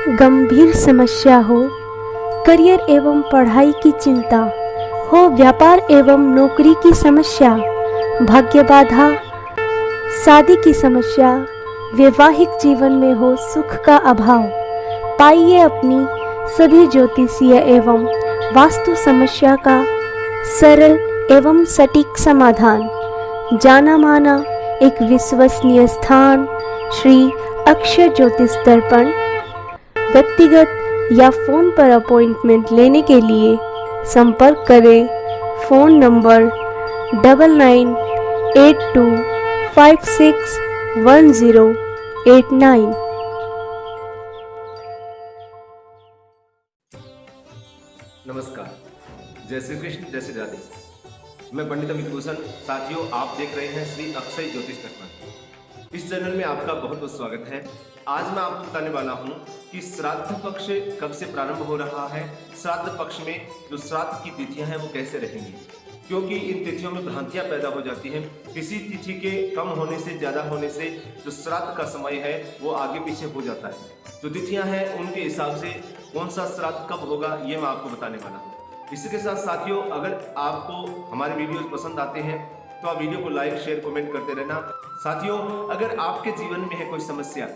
गंभीर समस्या हो, करियर एवं पढ़ाई की चिंता हो, व्यापार एवं नौकरी की समस्या, भाग्य बाधा, शादी की समस्या, वैवाहिक जीवन में हो सुख का अभाव, पाइए अपनी सभी ज्योतिषीय एवं वास्तु समस्या का सरल एवं सटीक समाधान। जाना माना एक विश्वसनीय स्थान श्री अक्षय ज्योतिष दर्पण। व्यक्तिगत या फोन पर अपॉइंटमेंट लेने के लिए संपर्क करें। Phone number 9982561089। नमस्कार, जय श्री कृष्ण, जय श्री राधे। मैं पंडित अमित भूषण। साथियों, आप देख रहे हैं श्री अक्षय ज्योतिष दर्पण। इस चैनल में आपका बहुत बहुत स्वागत है। आज मैं आपको बताने वाला हूं कि श्राद्ध पक्ष कब से प्रारंभ हो रहा है, श्राद्ध पक्ष में जो श्राद्ध की तिथियां हैं वो कैसे रहेंगी, क्योंकि इन तिथियों में भ्रांतियां पैदा हो जाती हैं। किसी तिथि के कम होने से, ज़्यादा होने से जो श्राद्ध का समय है वो आगे पीछे हो जाता है। जो तिथियां हैं उनके हिसाब से कौन सा श्राद्ध कब होगा ये मैं आपको बताने वाला हूँ। इसी के साथ साथियों, अगर आपको हमारे वीडियोस पसंद आते हैं तो आप वीडियो को लाइक, शेयर, कमेंट करते रहना। साथियों, अगर आपके जीवन में है कोई समस्या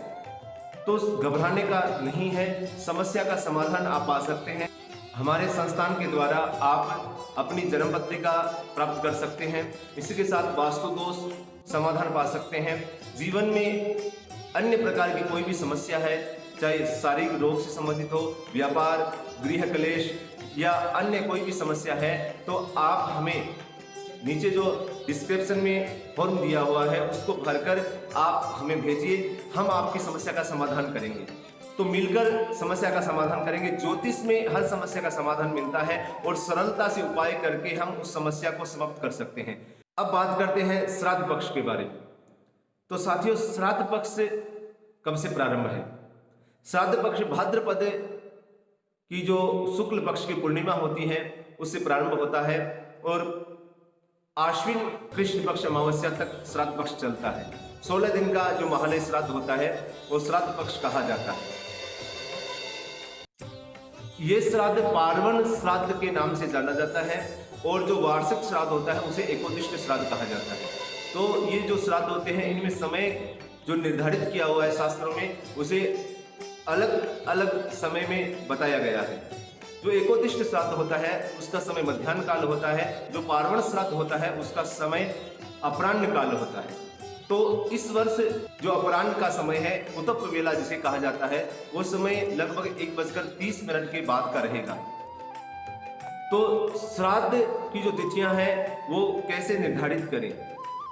तो घबराने का नहीं है, समस्या का समाधान आप पा सकते हैं। हमारे संस्थान के द्वारा आप अपनी जन्म पत्रिका प्राप्त कर सकते हैं। इसी के साथ वास्तु दोष समाधान पा सकते हैं। जीवन में अन्य प्रकार की कोई भी समस्या है, चाहे शारीरिक रोग से संबंधित हो, व्यापार, गृह क्लेश या अन्य कोई भी समस्या है, तो आप हमें नीचे जो डिस्क्रिप्शन में फॉर्म दिया हुआ है उसको भरकर आप हमें भेजिए। हम आपकी समस्या का समाधान करेंगे। तो मिलकर समस्या का समाधान करेंगे। ज्योतिष में हर समस्या का समाधान मिलता है और सरलता से उपाय करके हम उस समस्या को समाप्त कर सकते हैं। अब बात करते हैं श्राद्ध पक्ष के बारे में। तो साथियों, श्राद्ध पक्ष कब से प्रारंभ है? श्राद्ध पक्ष भाद्रपद की जो शुक्ल पक्ष की पूर्णिमा होती है उससे प्रारंभ होता है और आश्विन कृष्ण पक्ष अमावस्या तक श्राद्ध पक्ष चलता है। 16 दिन का जो महालय श्राद्ध होता है वो श्राद्ध पक्ष कहा जाता है। ये श्राद्ध पार्वन श्राद्ध के नाम से जाना जाता है और जो वार्षिक श्राद्ध होता है उसे एकोदिष्ट श्राद्ध कहा जाता है। तो ये जो श्राद्ध होते हैं इनमें समय जो निर्धारित किया हुआ है शास्त्रों में, उसे अलग अलग समय में बताया गया है। जो एकोदिष्ट श्राद्ध होता है उसका समय मध्याह्न काल होता है। जो पार्वण श्राद्ध होता है उसका समय अपराह्न काल होता है। तो इस वर्ष जो अपराह्न का समय है, उतप वेला जिसे कहा जाता है, वो समय लगभग 1:30 के बाद का रहेगा। तो श्राद्ध की जो तिथियां हैं वो कैसे निर्धारित करें?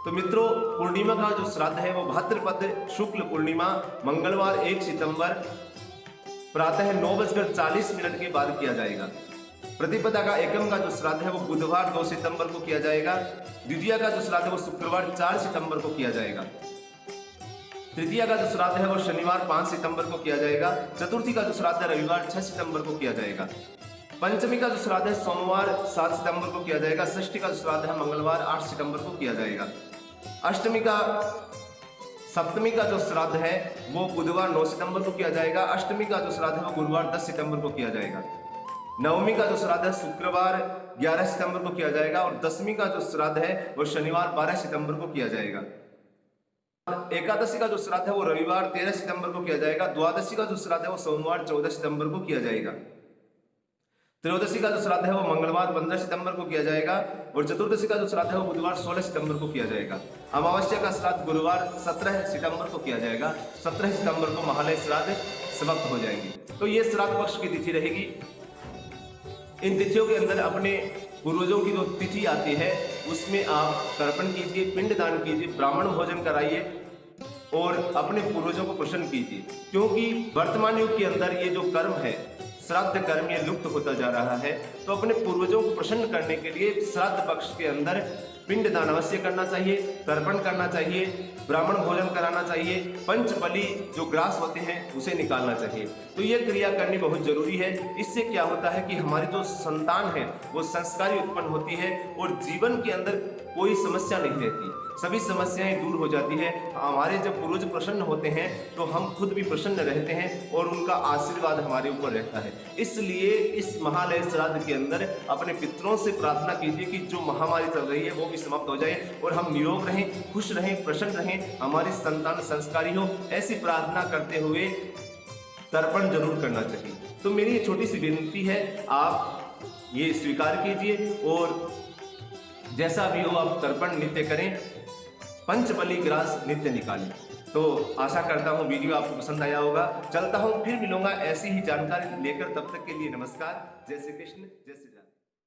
तो मित्रों, पूर्णिमा का जो श्राद्ध है वो भाद्रपद शुक्ल पूर्णिमा मंगलवार 1 सितंबर प्रातः 9:40 के बाद किया जाएगा। प्रतिपदा का एकम का जो श्राद्ध है वो बुधवार 2 सितंबर को किया जाएगा। द्वितीया का जो श्राद्ध है वो शुक्रवार 4 सितंबर को किया जाएगा। तृतीया का जो श्राद्ध है वो शनिवार 5 सितंबर को किया जाएगा। चतुर्थी का जो श्राद्ध है रविवार 6 सितंबर को किया जाएगा। पंचमी का जो श्राद्ध है सोमवार 7 सितंबर को किया जाएगा। षष्ठी का जो श्राद्ध है मंगलवार 8 सितंबर को किया जाएगा। सप्तमी का जो श्राद्ध है वो बुधवार 9 सितंबर को किया जाएगा। अष्टमी का जो श्राद्ध है वो गुरुवार 10 सितंबर को किया जाएगा। नवमी का जो श्राद्ध है शुक्रवार 11 सितंबर को किया जाएगा और दसवीं का जो श्राद्ध है वो शनिवार 12 सितंबर को किया जाएगा। एकादशी का जो श्राद्ध है वो रविवार 13 सितंबर को किया जाएगा। द्वादशी का जो श्राद्ध है वो सोमवार 14 सितंबर को किया जाएगा। त्रयोदशी का जो श्राद्ध है वो मंगलवार 15 सितंबर को किया जाएगा और चतुर्दशी का जो श्राद्ध है वो बुधवार 16 सितंबर को किया जाएगा। अमावस्या का श्राद्ध गुरुवार 17 सितंबर को किया जाएगा। 17 सितंबर को महालय श्राद्ध समाप्त हो जाएंगे। तो ये श्राद्ध पक्ष की तिथि रहेगी। इन तिथियों के अंदर अपने पूर्वजों की जो तिथि आती है उसमें आप तर्पण कीजिए, पिंडदान कीजिए, ब्राह्मण भोजन कराइए और अपने पूर्वजों को प्रसन्न कीजिए, क्योंकि वर्तमान युग के अंदर ये जो कर्म है, श्राद्ध कर्म, ये लुप्त होता जा रहा है। तो अपने पूर्वजों को प्रसन्न करने के लिए श्राद्ध पक्ष के अंदर पिंडदान अवश्य करना चाहिए, तर्पण करना चाहिए, ब्राह्मण भोजन कराना चाहिए, पंचबली जो ग्रास होते हैं उसे निकालना चाहिए। तो ये क्रिया करनी बहुत जरूरी है। इससे क्या होता है कि हमारी जो संतान है वो संस्कारी उत्पन्न होती है और जीवन के अंदर कोई समस्या नहीं रहती। सभी समस्याएं दूर हो जाती है। हमारे जब पूर्वज प्रसन्न होते हैं तो हम खुद भी प्रसन्न रहते हैं और उनका आशीर्वाद हमारे ऊपर रहता है। इसलिए इस महालय श्राद्ध के अंदर अपने पितरों से प्रार्थना कीजिए कि जो महामारी चल रही है वो भी समाप्त हो जाए और हम निरोग रहें, खुश रहें, प्रसन्न रहें, हमारी संतान संस्कारी हो। ऐसी प्रार्थना करते हुए तर्पण जरूर करना चाहिए। तो मेरी ये छोटी सी विनती है, आप ये स्वीकार कीजिए और जैसा भी हो आप तर्पण नित्य करें, पंचबली ग्रास नित्य निकालें। तो आशा करता हूँ वीडियो आपको पसंद आया होगा। चलता हूँ, फिर मिलूंगा ऐसी ही जानकारी लेकर। तब तक के लिए नमस्कार। जय श्री कृष्ण, जय श्री